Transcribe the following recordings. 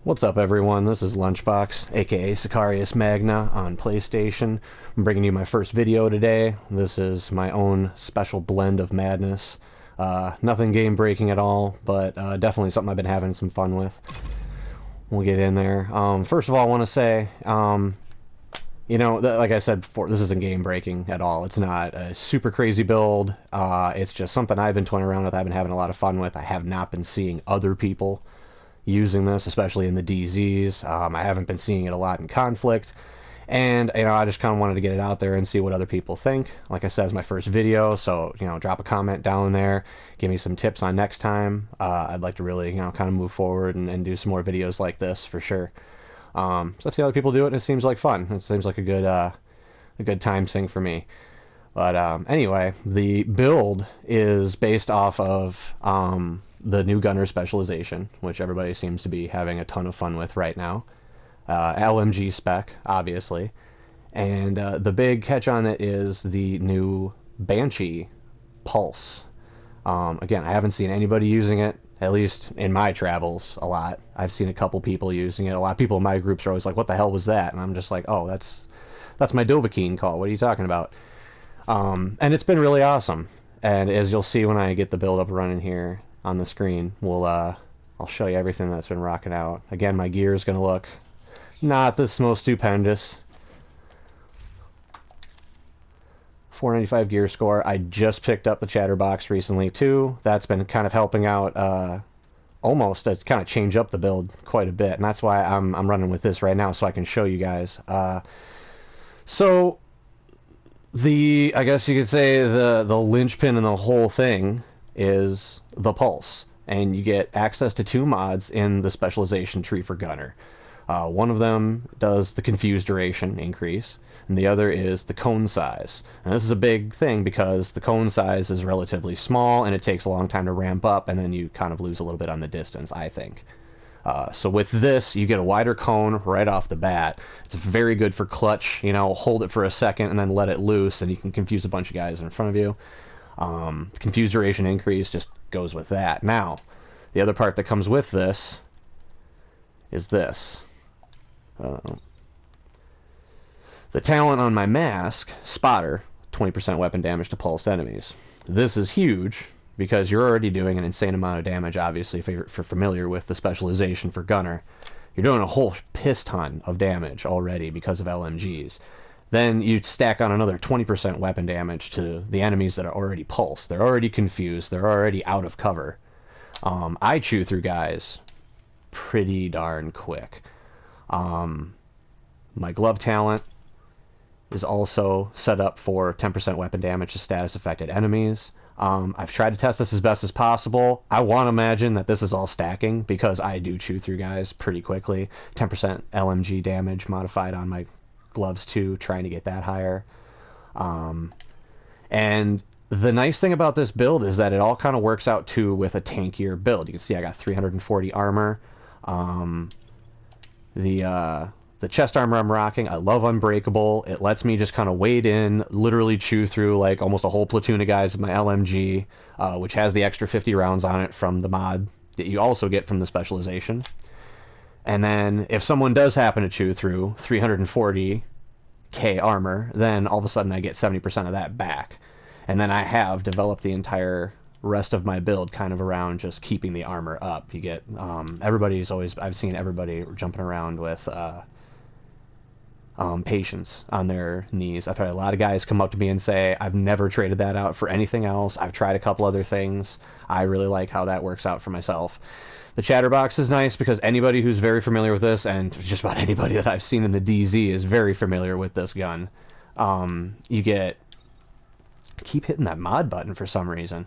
What's up, everyone? This is Lunchbox, aka Sicarius Magna on PlayStation. I'm bringing you my first video today. This is my own special blend of madness. Nothing game-breaking at all, but definitely something I've been having some fun with. We'll get in there. First of all, I want to say, like I said before, this isn't game-breaking at all. It's not a super crazy build. It's just something I've been toying around with. I've been having a lot of fun with. I have not been seeing other people using this, especially in the DZs. I haven't been seeing it a lot in conflict, and I just kind of wanted to get it out there and see what other people think. Like I said, it's my first video, so drop a comment down there, give me some tips on next time. I'd like to really kind of move forward and do some more videos like this for sure. So if the other people do it, it seems like fun. It seems like a good time sink for me. But anyway, the build is based off of the new gunner specialization, which everybody seems to be having a ton of fun with right now. LMG spec, obviously. And the big catch on it is the new Banshee Pulse. Again, I haven't seen anybody using it, at least in my travels, a lot. I've seen a couple people using it. A lot of people in my groups are always like, what the hell was that? And I'm just like, oh, that's my Dovahkiin call. What are you talking about? And it's been really awesome. And as you'll see when I get the build up running here on the screen, I'll show you everything that's been rocking out. Again, my gear is going to look not the most stupendous. 495 gear score. I just picked up the Chatterbox recently too. That's been kind of helping out almost to kind of change up the build quite a bit, and that's why I'm running with this right now so I can show you guys. So I guess you could say the linchpin in the whole thing is the pulse, and you get access to two mods in the specialization tree for gunner. One of them does the confuse duration increase, and the other is the cone size. And this is a big thing because the cone size is relatively small and it takes a long time to ramp up, and then you kind of lose a little bit on the distance, I think. So with this, you get a wider cone right off the bat. It's very good for clutch. Hold it for a second and then let it loose, and you can confuse a bunch of guys in front of you. Confuse duration increase just goes with that. Now, the other part that comes with this is this. The talent on my mask, Spotter, 20% weapon damage to pulsed enemies. This is huge because you're already doing an insane amount of damage, obviously, if you're familiar with the specialization for gunner. You're doing a whole piss ton of damage already because of LMGs. Then you stack on another 20% weapon damage to the enemies that are already pulsed. They're already confused. They're already out of cover. I chew through guys pretty darn quick. My glove talent is also set up for 10% weapon damage to status affected enemies. I've tried to test this as best as possible. I want to imagine that this is all stacking because I do chew through guys pretty quickly. 10% LMG damage modified on my gloves too, trying to get that higher. And the nice thing about this build is that it all kind of works out too with a tankier build. You can see I got 340 armor. The chest armor I'm rocking, I love Unbreakable. It lets me just kind of wade in, literally chew through like almost a whole platoon of guys with my LMG, which has the extra 50 rounds on it from the mod that you also get from the specialization. And then if someone does happen to chew through 340k armor, then all of a sudden I get 70% of that back. And then I have developed the entire rest of my build kind of around just keeping the armor up. You get I've seen everybody jumping around with patience on their knees. I've had a lot of guys come up to me and say, I've never traded that out for anything else. I've tried a couple other things. I really like how that works out for myself. The Chatterbox is nice because anybody who's very familiar with this, and just about anybody that I've seen in the DZ is very familiar with this gun. You get... I keep hitting that mod button for some reason.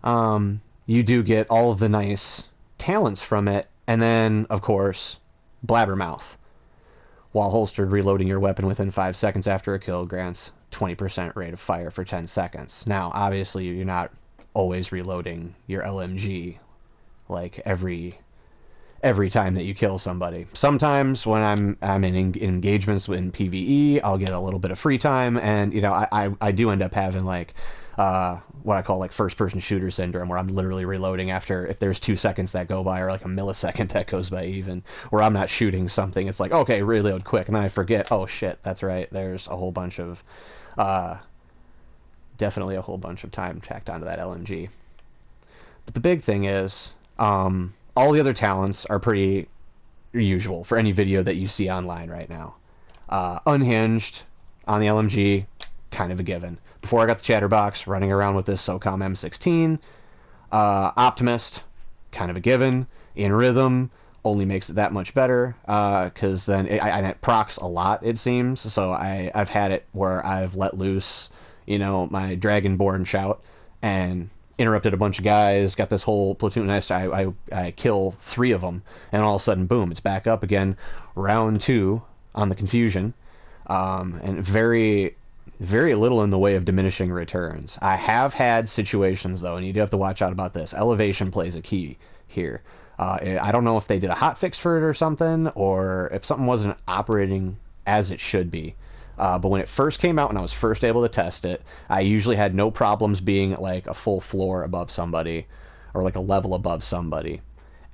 You do get all of the nice talents from it, and then, of course, Blabbermouth. While holstered, reloading your weapon within 5 seconds after a kill grants 20% rate of fire for 10 seconds. Now, obviously, you're not always reloading your LMG like every every time that you kill somebody. Sometimes when I'm in engagements in PvE, I'll get a little bit of free time, and you know I do end up having like what I call like first person shooter syndrome, where I'm literally reloading after if there's 2 seconds that go by or like a millisecond that goes by, even where I'm not shooting something. It's like, okay, reload quick, and then I forget, oh shit, that's right, there's a whole bunch of definitely a whole bunch of time tacked onto that LMG. But the big thing is, all the other talents are pretty usual for any video that you see online right now. Unhinged on the LMG, kind of a given. Before I got the Chatterbox, running around with this SOCOM M16. Optimist, kind of a given. In Rhythm, only makes it that much better, because then it procs a lot, it seems. So I've had it where I've let loose, you know, my Dragonborn shout, and interrupted a bunch of guys, got this whole platoon. I kill 3 of them, and all of a sudden, boom, it's back up again. Round 2 on the Confusion, and very little in the way of diminishing returns. I have had situations, though, and you do have to watch out about this. Elevation plays a key here. I don't know if they did a hotfix for it or something, or if something wasn't operating as it should be. But when it first came out and I was first able to test it, I usually had no problems being like a full floor above somebody or like a level above somebody.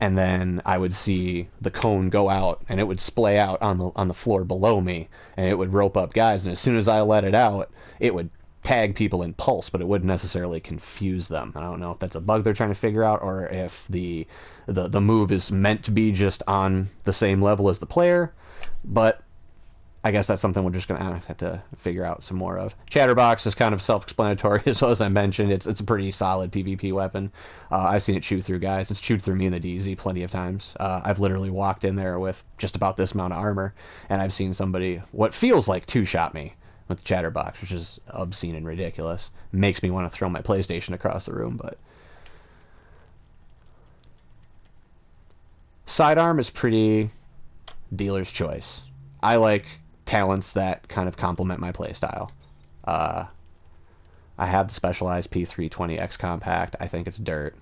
And then I would see the cone go out and it would splay out on the floor below me, and it would rope up guys. And as soon as I let it out, it would tag people in pulse, but it wouldn't necessarily confuse them. I don't know if that's a bug they're trying to figure out, or if the move is meant to be just on the same level as the player. But I guess that's something we're just going to have to figure out some more of. Chatterbox is kind of self-explanatory. So as I mentioned, it's a pretty solid PvP weapon. I've seen it chew through guys. It's chewed through me in the DZ plenty of times. I've literally walked in there with just about this amount of armor, and I've seen somebody, what feels like, two-shot me with the Chatterbox, which is obscene and ridiculous. Makes me want to throw my PlayStation across the room, but... Sidearm is pretty dealer's choice. I like talents that kind of complement my playstyle. I have the specialized P320X compact. I think it's dirt.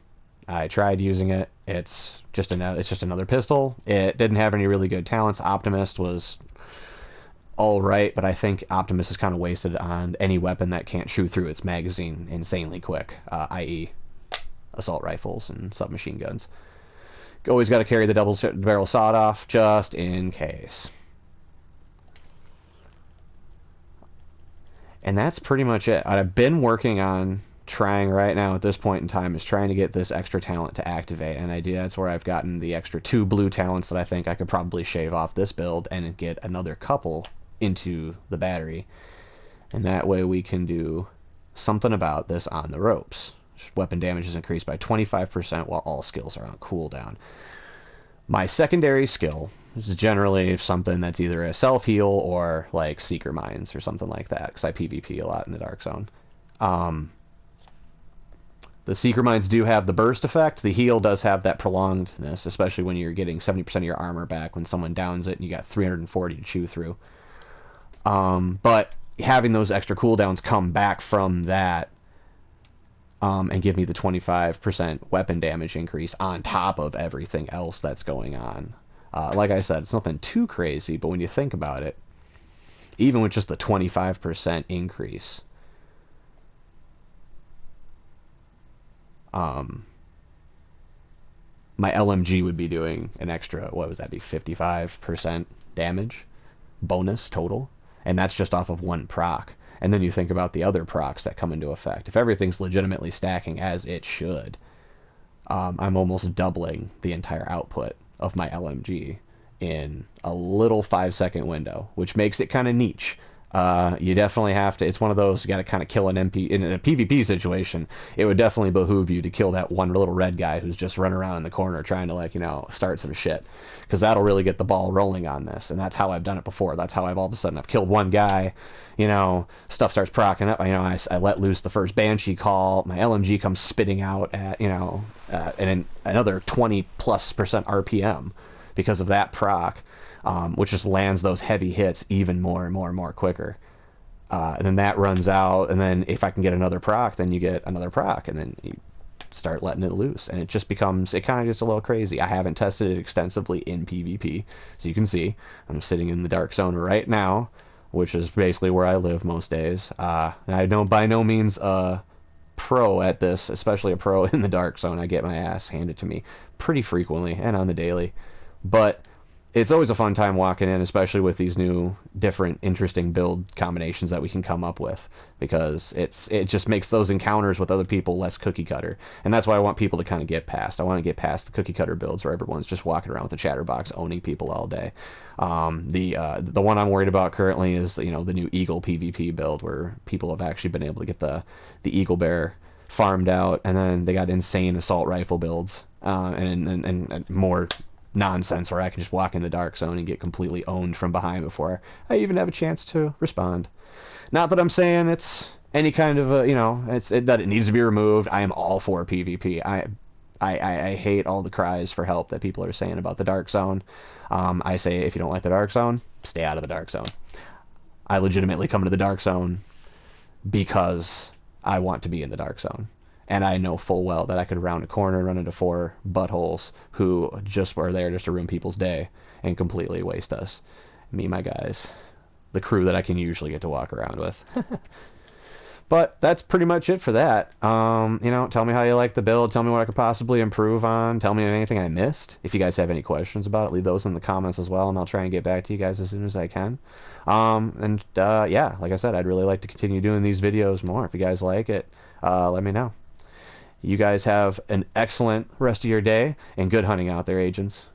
I tried using it. It's just another pistol. It didn't have any really good talents. Optimist was all right, but I think Optimist is kind of wasted on any weapon that can't shoot through its magazine insanely quick, i.e. assault rifles and submachine guns. Always got to carry the double barrel sawed-off just in case. And that's pretty much it. What I've been working on trying right now at this point in time is trying to get this extra talent to activate, and that's where I've gotten the extra 2 blue talents that I think I could probably shave off this build and get another couple into the battery. And that way we can do something about this on the ropes. Weapon damage is increased by 25% while all skills are on cooldown. My secondary skill is generally something that's either a self-heal or like Seeker Mines or something like that, because I PvP a lot in the Dark Zone. The Seeker Mines do have the burst effect. The heal does have that prolongedness, especially when you're getting 70% of your armor back when someone downs it and you got 340 to chew through. But having those extra cooldowns come back from that and give me the 25% weapon damage increase on top of everything else that's going on. Like I said, it's nothing too crazy, but when you think about it, even with just the 25% increase, my LMG would be doing an extra, what would that be, 55% damage bonus total, and that's just off of one proc. And then you think about the other procs that come into effect. If everything's legitimately stacking as it should, I'm almost doubling the entire output of my LMG in a little 5-second window, which makes it kind of niche. You definitely have to, it's one of those, you got to kind of kill an MP. In a PvP situation, it would definitely behoove you to kill that one little red guy who's just running around in the corner trying to, like, you know, start some shit, because that'll really get the ball rolling on this. And that's how I've done it before. That's how I've all of a sudden, I've killed one guy, you know, stuff starts procking up, you know, I let loose the first Banshee call, my LMG comes spitting out at, you know, and another 20+% RPM because of that proc. Which just lands those heavy hits even more and more and more quicker. And then that runs out, and then if I can get another proc, then you get another proc, and then you start letting it loose, and it just becomes, it kind of gets a little crazy. I haven't tested it extensively in PvP, so you can see I'm sitting in the dark zone right now, which is basically where I live most days. I don't by no means pro at this, especially a pro in the dark zone. I get my ass handed to me pretty frequently and on the daily, but it's always a fun time walking in, especially with these new, different, interesting build combinations that we can come up with, because it just makes those encounters with other people less cookie cutter, and that's why I want people to kind of get past. I want to get past the cookie cutter builds where everyone's just walking around with a chatterbox owning people all day. The one I'm worried about currently is, you know, the new Eagle PvP build, where people have actually been able to get the Eagle Bear farmed out, and then they got insane assault rifle builds, and more nonsense where I can just walk in the dark zone and get completely owned from behind before I even have a chance to respond. Not that I'm saying it's any kind of a, you know, that it needs to be removed. I am all for PvP. I hate all the cries for help that people are saying about the dark zone. I say, if you don't like the dark zone, stay out of the dark zone. I legitimately come to the dark zone because I want to be in the dark zone. And I know full well that I could round a corner and run into 4 buttholes who just were there just to ruin people's day and completely waste us. Me, my guys. The crew that I can usually get to walk around with. But that's pretty much it for that. You know, tell me how you like the build. Tell me what I could possibly improve on. Tell me anything I missed. If you guys have any questions about it, leave those in the comments as well, and I'll try and get back to you guys as soon as I can. Yeah, like I said, I'd really like to continue doing these videos more. If you guys like it, let me know. You guys have an excellent rest of your day, and good hunting out there, agents.